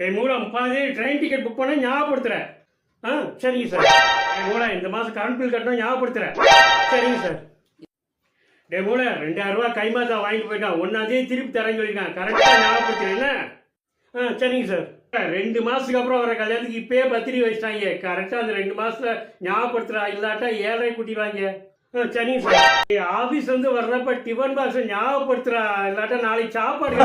மூலா 30 train ticket book பண்ண ஞாபகப்படுத்துறேன். சரிங்க sir. மூலா இந்த மாதம் கரண்ட் பில் கட்டணும் ஞாபகப்படுத்துறேன். சரிங்க சார். மூலா 2000 ரூபா கைமாத்தா வாங்கிட்டு போயிட்டான். 1ஆம் தேதி திருப்பி தரேன்னு சொல்லியிருக்கான். கரெக்டாக ஞாபகப்படுத்துறேன். சரிங்க சார். 2 மாதத்துக்கு அப்புறம் வர கல்யாணத்துக்கு இப்பயே பத்திரிக்கை வச்சிட்டாங்க. கரெக்டாக அந்த 2 மாதத்துல ஞாபகப்படுத்துறா, இல்லாட்டா 7 கூட்டிடுவாங்க. சரிங்க சார். ஆஃபீஸ் வந்து வர்றப்ப டிஃபன் பாக்ஸ் ஞாபகப்படுத்துறா, இல்லாட்டா நாளைக்கு சாப்பாடு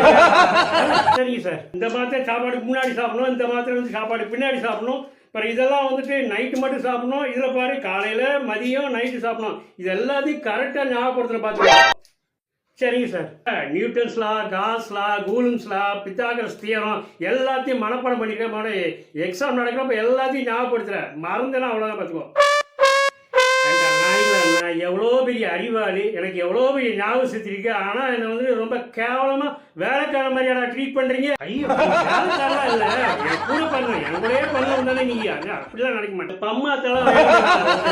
சரிங்க சார். இந்த மாதம் சாப்பாடுக்கு முன்னாடி சாப்பிடணும், இந்த மாதத்துல வந்து சாப்பாடுக்கு பின்னாடி சாப்பிடணும். அப்புறம் இதெல்லாம் வந்துட்டு நைட்டு மட்டும் சாப்பிடணும். இதில் பாரு காலையில் மதியம் நைட்டு சாப்பிடணும். இது எல்லாத்தையும் கரெக்டாக ஞாபகப்படுத்துகிற பார்த்துக்கலாம். சரிங்க சார். நியூட்டன்ஸ் லா, காஸ் லா, கூலும்ஸ் லா, பித்தாகரஸ் தியரம் எல்லாத்தையும் மனப்பாடம் பண்ணிக்கிறேன். எக்ஸாம் நடக்கிறப்ப எல்லாத்தையும் ஞாபகப்படுத்துகிறேன். மறந்துனா அவ்வளோதான் பார்த்துக்கோ. நான் எவ்வளோ பெரிய அறிவாளி, எனக்கு எவ்வளோ பெரிய ஞாபகம் செஞ்சிருக்கு. ஆனால் என்னை வந்து ரொம்ப கேவலமாக வேலைக்கார மாதிரியா ட்ரீட் பண்ணுறீங்க. ஐயோ, வேலைக்காரலாம் இல்லை, என் கூட பண்ணுங்க, என் கூடயே பண்ணணும் தானே நீங்கள். அப்படிலாம் நினைக்க மாட்டேன். அம்மா தலை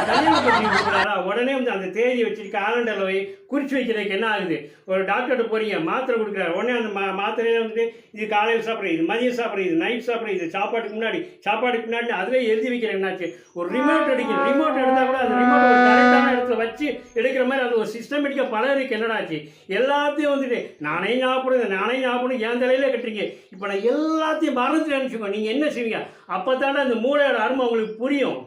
கல்யாணம் பண்ணி கொடுக்குறாரா, உடனே வந்து அந்த தேதியை வச்சுட்டு காலண்டரில் போய் குறித்து வைக்கிறதுக்கு என்ன ஆகுது? ஒரு டாக்டர்கிட்ட போறீங்க, மாத்திரை கொடுக்குறாரு. உடனே அந்த மாத்திரையே வந்து இது காலையில் சாப்பிட்றது, இது மதியம் சாப்பிட்றது, இது நைட் சாப்பிட்றது, இது சாப்பாட்டுக்கு முன்னாடி அதிலே எழுதி வைக்கிறேன். என்னாச்சு, ஒரு ரிமோட் அடிக்கணும். ரிமோட் எடுத்தால் கூட அந்த ரிமோட் ஒரு கரெக்டான இடத்துல வச்சு எடுக்கிற மாதிரி அது ஒரு சிஸ்டமேட்டிக்காக பலருக்கு என்னடாச்சு, எல்லாத்தையும் வந்துட்டு நானே ஞாபகம் என் தலையில கட்டுறீங்க. இப்போ நான் எல்லாத்தையும் மறந்துட்டு நினச்சிக்கோ. நீங்கள் என்ன செய்வீங்க? அப்போ தானே அந்த மூளையோட அருமை உங்களுக்கு புரியும்.